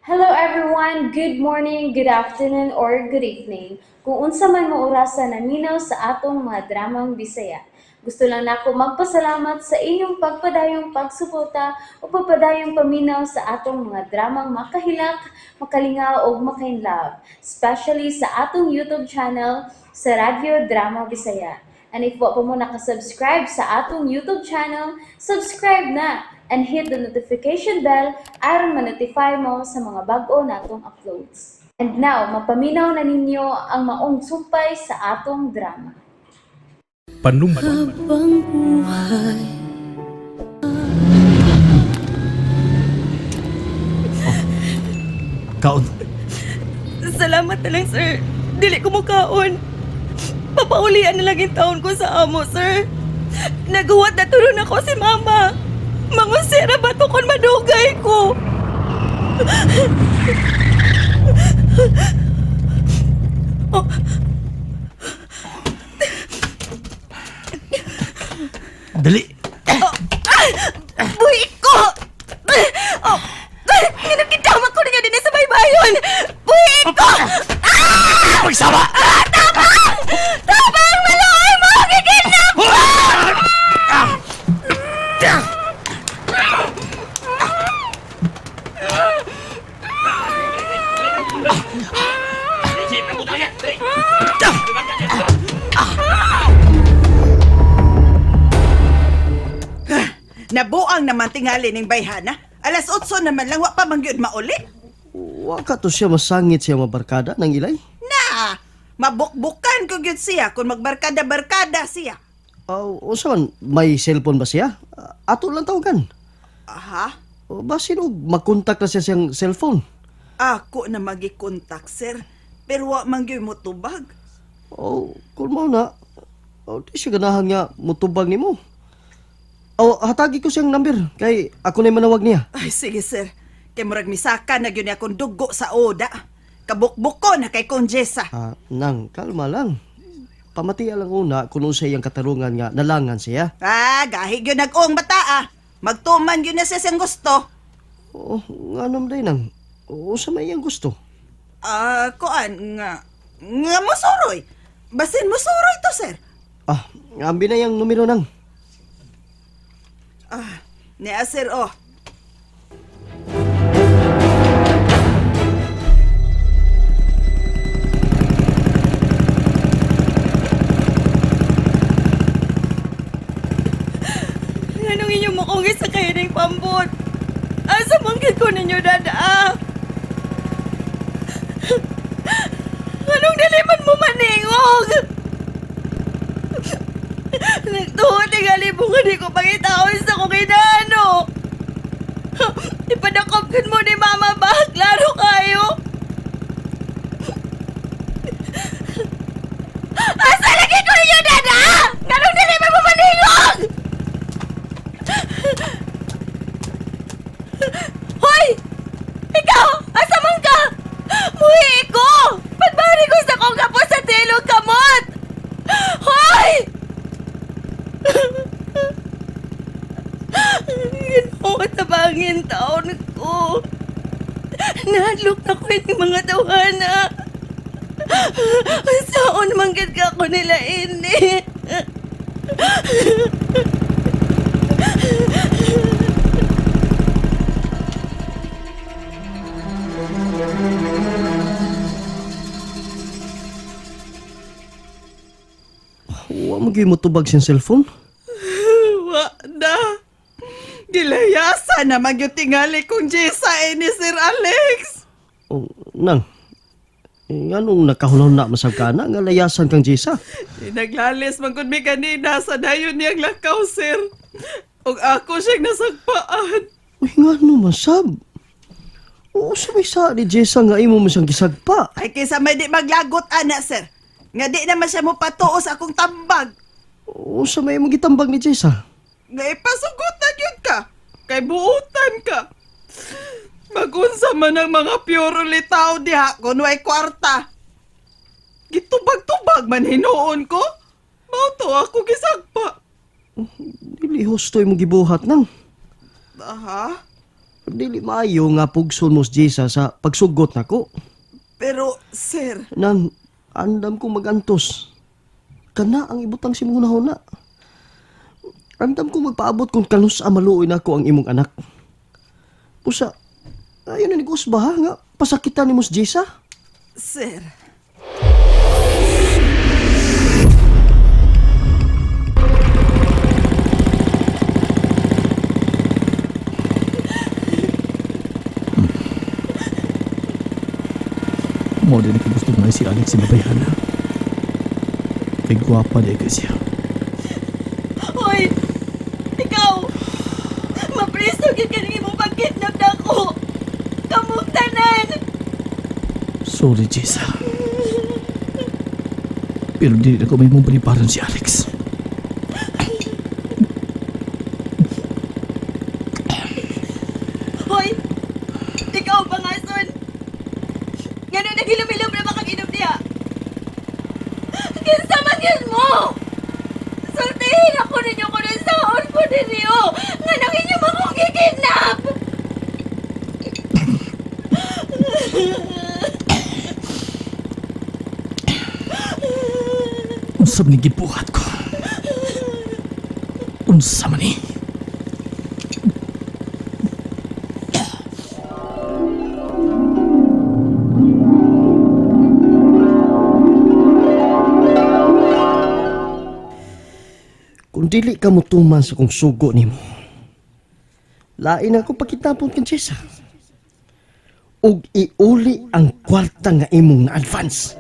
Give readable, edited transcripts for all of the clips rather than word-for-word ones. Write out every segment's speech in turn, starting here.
Hello everyone, good morning, good afternoon, or good evening. Kung unsa man mo orasan naminaw sa atong mga dramang Bisaya. Gusto lang nako magpasalamat sa inyong pagpadayong pagsuporta o pagpadayong paminaw sa atong mga dramang makahilak, makalingaw o makainlove, especially sa atong YouTube channel sa Radyo Drama Bisaya. And if wa pa mo nakasubscribe sa atong YouTube channel, subscribe na and hit the notification bell aron ma-notify mo sa mga bag-o natong uploads. And now, mapaminaw na ninyo ang maong sumpay sa atong drama. Panumpa. Habang buhay Kaon. Salamat na lang, sir. Dili ko mukaon. Papaulian na lang yung taon ko sa amo, sir. Naguwat na tulon ako si mama. Mangusira ba to kung madugay ko? Oh. Dali. Buhi ko! Oh. Ginagkitama ko ninyo din sa baybayon! Buhi ko! Pagsama! Tabang! Tabang! Maloy mo! Giginap! Nabuang naman tingali ning bayhana. Alas 8 naman lang, wa pa mangyod mauli. Wa ka to siya masangit siya mabarkada ng ilay? Na, mabukbukan ko gyud siya kung magbarkada-barkada siya. Unsa man, may cellphone ba siya? Ato lang tawagan. Aha, Basin og makontak na siya siyang cellphone. ako na magikontak, sir. Pero wa mangyod mo tubag. Kung mo na, di siya ganahan nga mutubag ni mo. Hatagi ko siyang number, kay ako na manawag niya. Ay, sige, sir. Kay murag misaka na gyud akong dugo sa oda. Kabukbuk ko na kay Konjesa. Nang, kalma lang. Pamatiya lang una kung sa iyang katarungan nga nalangan siya. Gahi gyud nag-ong bata. Magtuman gyud na siya siyang gusto. Nga naman day nang. Sa may iyang gusto. Kuan nga musuroy. Basin musuroy to, sir. Ambi na yung numero nang. Niya, sir, oh. Anong inyong mukungis sa kayo ng pambot? Asa manggit ko ninyo, dada? Anong daliman mo maningog? Nagtuhot ang alibungan di ko pangitawin sa kong inano. Ipadakopkan mo ni Mama ba? Klaro kayo? Asa lagi ko ninyo, dada? Anong daliman mo maningog? Hoy! Ikaw! Asa man ka? Muhi ko! Pagbari ko sa kong kapos sa tilog kamot! Hoy! Ginawa sa bangin taon ko. Nahadlok na ko yung mga tawana. Saan manggit ka ako nila ini? Wa mo gyud motubag siyang cellphone? Wa na. Gilayasa na magyutingali kong Jessa ni Sir Alex. Nang. Anong nakahulaw na masab ka na nga layasan kang Jessa? Naglalis magkun mi kanina sa dayon niyang lakaw, sir. Og ako siyang nasagpaan. Uy nga no masab. Sabay sa ni Jessa nga imo mo siyang gisagpa. Ay kaysa may di maglagot, ana, sir. Nga di naman siya mo patuo sa akong tambag. Sa may mo gitambag ni Jessa? Nga ipasugutan yun ka. Kay buutan ka. Magunsa man ang mga pure litaw diha kung way kwarta. Gitubag-tubag man hinuon ko. Mauto ako gisagpa. Dili husto mo gibuhat nang. Aha. Dili maayo nga pugson mo si Jessa sa pagsugot nako. Pero, sir, Nang andam ko magantos. Kana ang ibutang si mong na. Andam ko magpaabot kung kanus maluoy na ko ang imong anak. Pusa, ayun na ni Gus ba ha? Nga pasakitan ni mo si Jessa? sir. Mo din ako gusto nga si Alex si babayana. Kay gwapa di ka siya. Hoy! Ikaw! Mapriso gid ka ning imong pagkidnap nako! Kamong tanan! Sorry, Jessa. Pero di ako may mong paniparan si Alex. Hoy! Ikaw, pangason! Ngano nagilom-ilom na makaginom niya? Kinsa man yun mo! Sultihin ako ninyo kung nasaon ko ninyo! Nga nang inyo makong gikidnap! Unsa man ni gibuhat ko? Unsa man ni? Kung dili ka mutuman sa kong sugo nimo, lain ako pagkitapon kang Jessa. Ug iuli ang kwarta nga imong na-advance.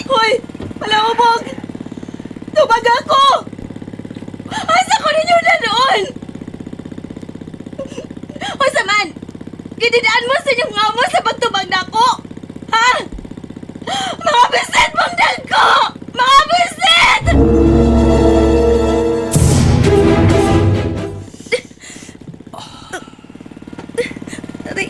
Hoy! Palawabog! Tubag ako! Asa ko ninyo na noon? O saman! Gididaan mo sa inyong amo sa pagtubag na ako! Ha? Mga bisit mong dagko! Mga bisit! Aray!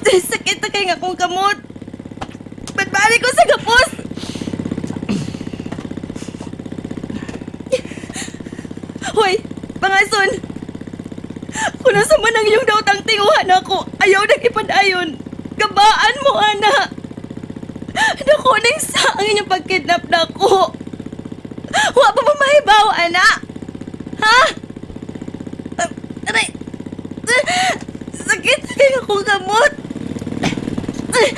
Sakit na kayo nga akong kamot! Ba't bali ko sa gapos? Hoy, pangason! Kung nasa man ang iyong dautang tinguhan ako, ayaw nang ipadayon. Gabaan mo, ana! Naku, nang sa ang inyong pagkidnap na ako. Wa pa ba mahibaw, ana? Ha? Aray! Sakit kayo akong gamot! Ay!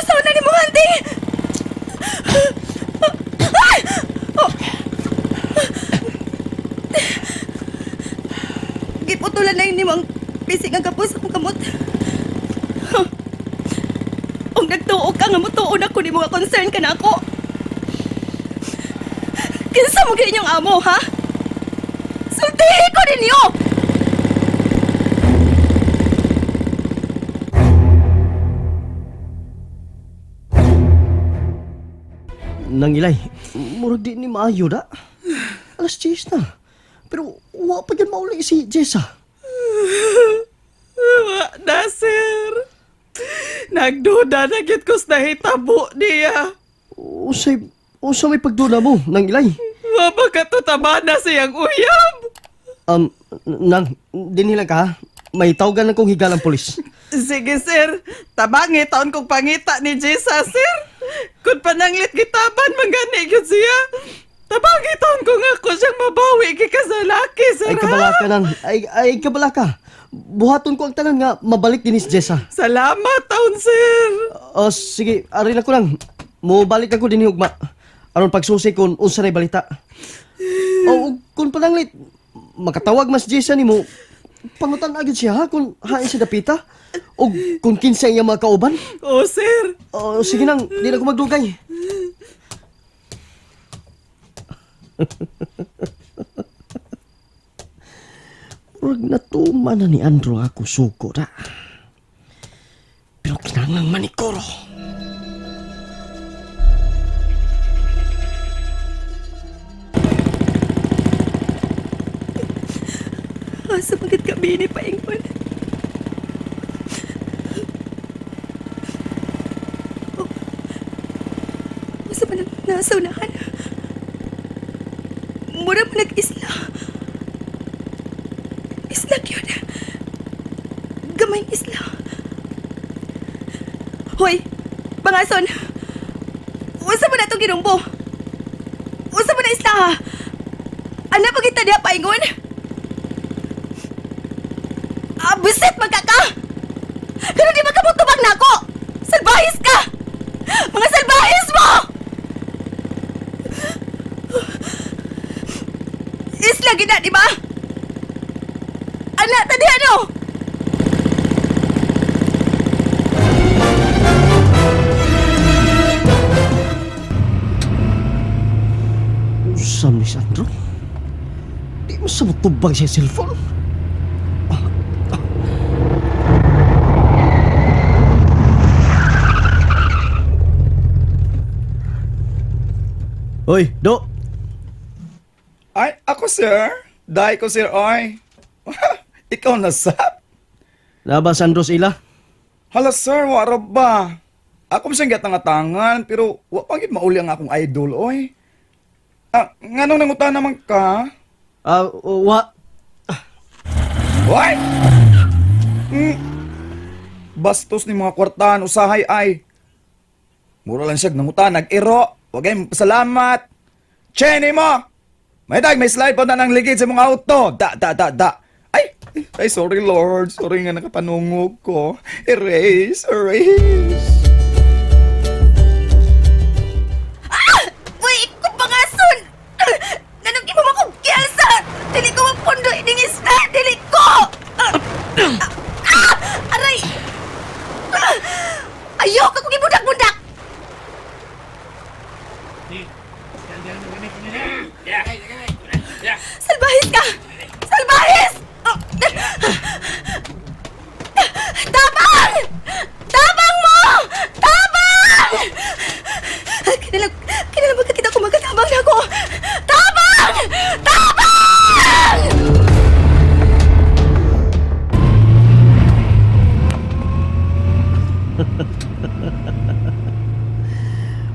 Saan na ni mo, hunting? Ay! Giputulan na yun ni mong bisig ang kapos akong kamot. Kung nagtuog ka nga mutuon ako ni mga concern ka na ako. Kinsa mo ganyan yung amo, ha? Sultihi ko ninyo! Nang ilay, murag di ni maayo da. Alas 10 na. Pero wa pa yan mauli si Jessa. Wa na, sir. Nagduda na gid ko sa hitabo niya. Usay may pagduna mo, nang ilay. Wa ba katutaba na siyang uyab? Nang, dinhilang ka ha? May tawagan akong higalang polis. Sige, sir. Tabangi taon kong pangita ni Jessa, sir. Kung pananglit gitaban, manggani yun siya. Tabangi taon ko nga ko siyang mabawi kika sa laki, sir. Ay kabala ka nang, ay kabala ka. Buhaton ko ang tanan nga mabalik din si Jessa. Salamat taon, sir. Sige, arila ko lang. Mubalik ako din hugma. Aron pagsusi kung unsa na balita. Kung pananglit, makatawag mas Jessa ni mo, pangutan agad siya ha kung hain siya dapita. O kung kinsa iya mga kauban. Sir. Sige nang, di na ko magdugay. Huwag natuman na ni Andrew ako suko na. Pero kinangang manikoro. Asa magit kami ni paingon. Oh. Asa man nasa unahan? Mura mo nag-isla. Isla yun. Gamay isla. Hoy! Bangason! Usa mo na itong ginumbo? Usa mo na isla ha? Ano pa kita niya paingon? Bisit magkaka! Pero di magkabutubag na ako! Salbahis ka! Mga salbahis mo! Isla gina, di ba? Anak, tadi ano? Usam ni Sandro? Di mo sa tubag siya cellphone? Hoy, Do! Ay, ako sir. Dahil ko sir, ay. Ikaw na sap. Naba Sandro sa ila? Hala sir, wara ba? Ako siyang gatangatangan, pero wapagin mauli ang akong idol, oy. Nganong nanguta naman ka? Wa... What? Bastos ni mga kwartahan, usahay ay. Mura lang siya nanguta, nag-iro. Huwag kayong salamat. Chenny mo! May slide pa na ng ligid sa mga auto. Da. Ay, sorry Lord. Sorry nga nakapanungog ko. Erase. Uy, ikot pangason! Nanong imo mo kong kiyasa! Dili ko ang pondo ining isla! Dili ko! Aray! Ayoko kong ibudak-budak! Salbahis ka! Salbahis! Tabang! Tabang mo! Tabang! Kailan magkakita ko magkatabang na ako? Tabang! Tabang!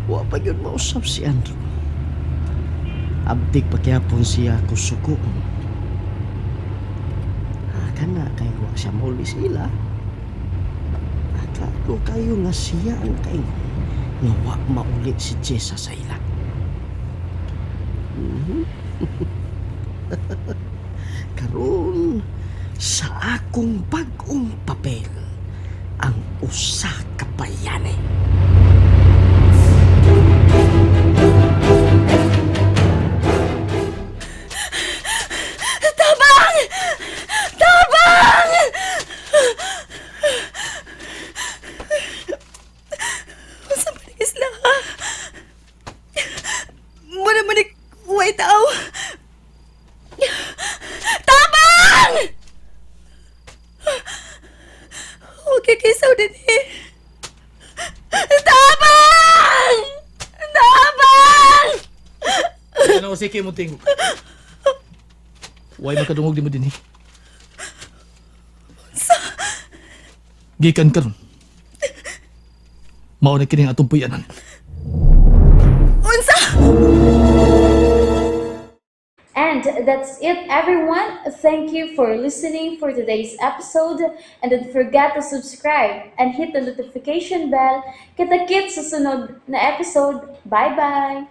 Wa pa yun mausap si Andrew. Abdik pakyapon siya kusuko. Kana kay wa siya mauli sila. Akalo kayo nga siya ang kayo nga wa mauli si Jessa sa ila. Karon sa akong bagong papel ang usa ka bayani. Tabang! Tabang! Masa manig isla ha? Muna manig huway tao. Tabang! Okay, kisaw din eh. Tabang! Tabang! Ano sige mo tingog? Way makadungog di mo din eh. Gikan karon. Mao na kining atong puyanan. Unsa? And that's it, everyone. Thank you for listening for today's episode. And don't forget to subscribe and hit the notification bell. Kita-kits sa sunod na episode. Bye-bye!